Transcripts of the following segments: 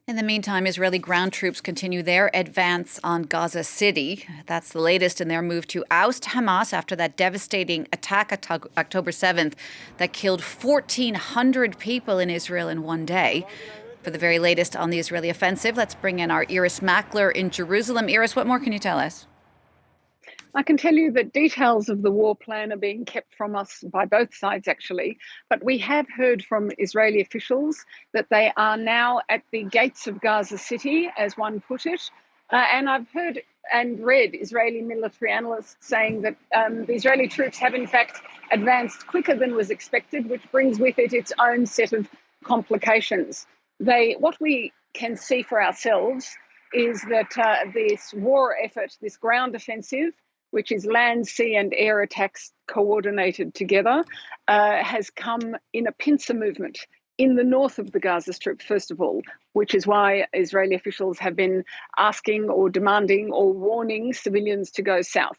In the meantime, Israeli ground troops continue their advance on Gaza City. That's the latest in their move to oust Hamas after that devastating attack October 7th that killed 1,400 people in Israel in one day. For the very latest on the Israeli offensive, let's bring in our Irris Makler in Jerusalem. Irris, what more can you tell us? I can tell you that details of the war plan are being kept from us by both sides, actually. But we have heard from Israeli officials that they are now at the gates of Gaza City, as one put it. And I've heard and read Israeli military analysts saying that the Israeli troops have, in fact, advanced quicker than was expected, which brings with it its own set of complications. What we can see for ourselves is that this war effort, this ground offensive, which is land, sea, and air attacks coordinated together, has come in a pincer movement in the north of the Gaza Strip, first of all, which is why Israeli officials have been asking or demanding or warning civilians to go south.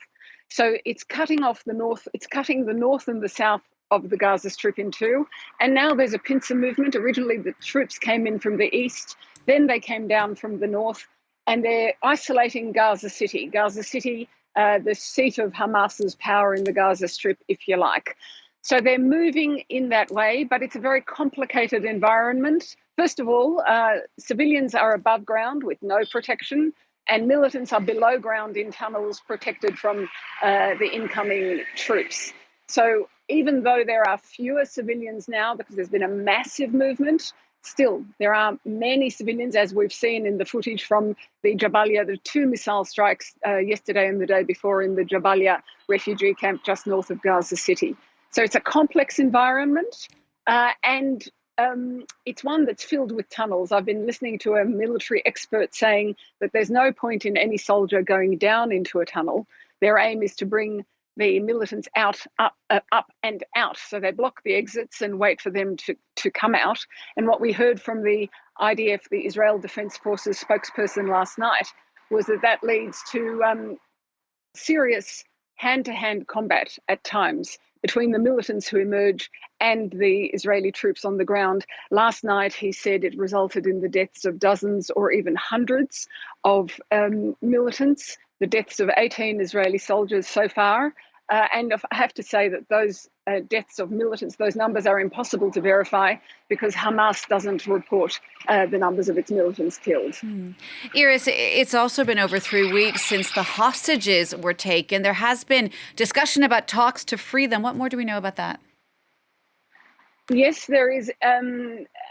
So it's cutting off the north, it's cutting the north and the south of the Gaza Strip in two. And now there's a pincer movement. Originally, the troops came in from the east, then they came down from the north, and they're isolating Gaza City. Gaza City, the seat of Hamas's power in the Gaza Strip, if you like. So they're moving in that way, but it's a very complicated environment. First of all, civilians are above ground with no protection, and militants are below ground in tunnels protected from the incoming troops. So even though there are fewer civilians now because there's been a massive movement, still, there are many civilians, as we've seen in the footage from the Jabalia, the two missile strikes yesterday and the day before in the Jabalia refugee camp just north of Gaza City. So it's a complex environment and it's one that's filled with tunnels. I've been listening to a military expert saying that there's no point in any soldier going down into a tunnel. Their aim is to bring the militants up and out. So they block the exits and wait for them to come out. And what we heard from the IDF, the Israel Defense Forces spokesperson last night, was that leads to serious hand-to-hand combat at times between the militants who emerge and the Israeli troops on the ground. Last night, he said it resulted in the deaths of dozens or even hundreds of militants, the deaths of 18 Israeli soldiers so far. And I have to say that those deaths of militants, those numbers are impossible to verify because Hamas doesn't report the numbers of its militants killed. Irris, it's also been over 3 weeks since the hostages were taken. There has been discussion about talks to free them. What more do we know about that? Yes, there is.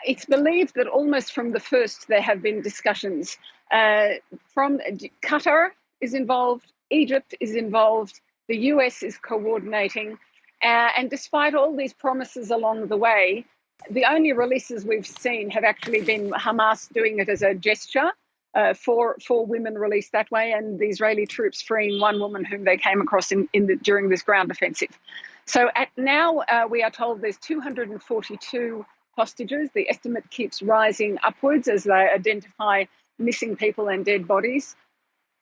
It's believed that almost from the first there have been discussions. From Qatar is involved, Egypt is involved, the US is coordinating. And despite all these promises along the way, the only releases we've seen have actually been Hamas doing it as a gesture, four women released that way, and the Israeli troops freeing one woman whom they came across during this ground offensive. So now we are told there's 242 hostages. The estimate keeps rising upwards as they identify missing people and dead bodies.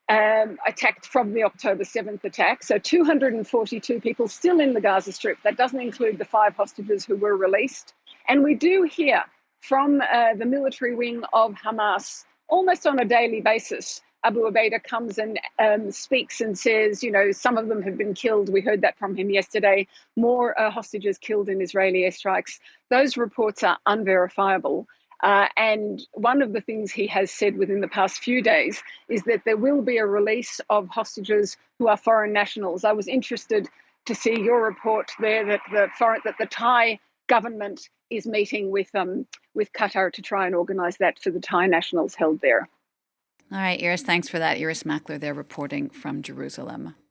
Attacked from the October 7th attack. So 242 people still in the Gaza Strip. That doesn't include the 5 hostages who were released. And we do hear from the military wing of Hamas almost on a daily basis. Abu Ubaidah comes and speaks and says, you know, some of them have been killed. We heard that from him yesterday. More hostages killed in Israeli airstrikes. Those reports are unverifiable. And one of the things he has said within the past few days is that there will be a release of hostages who are foreign nationals. I was interested to see your report there that the Thai government is meeting with Qatar to try and organise that for the Thai nationals held there. All right, Iris, thanks for that. Irris Makler there reporting from Jerusalem.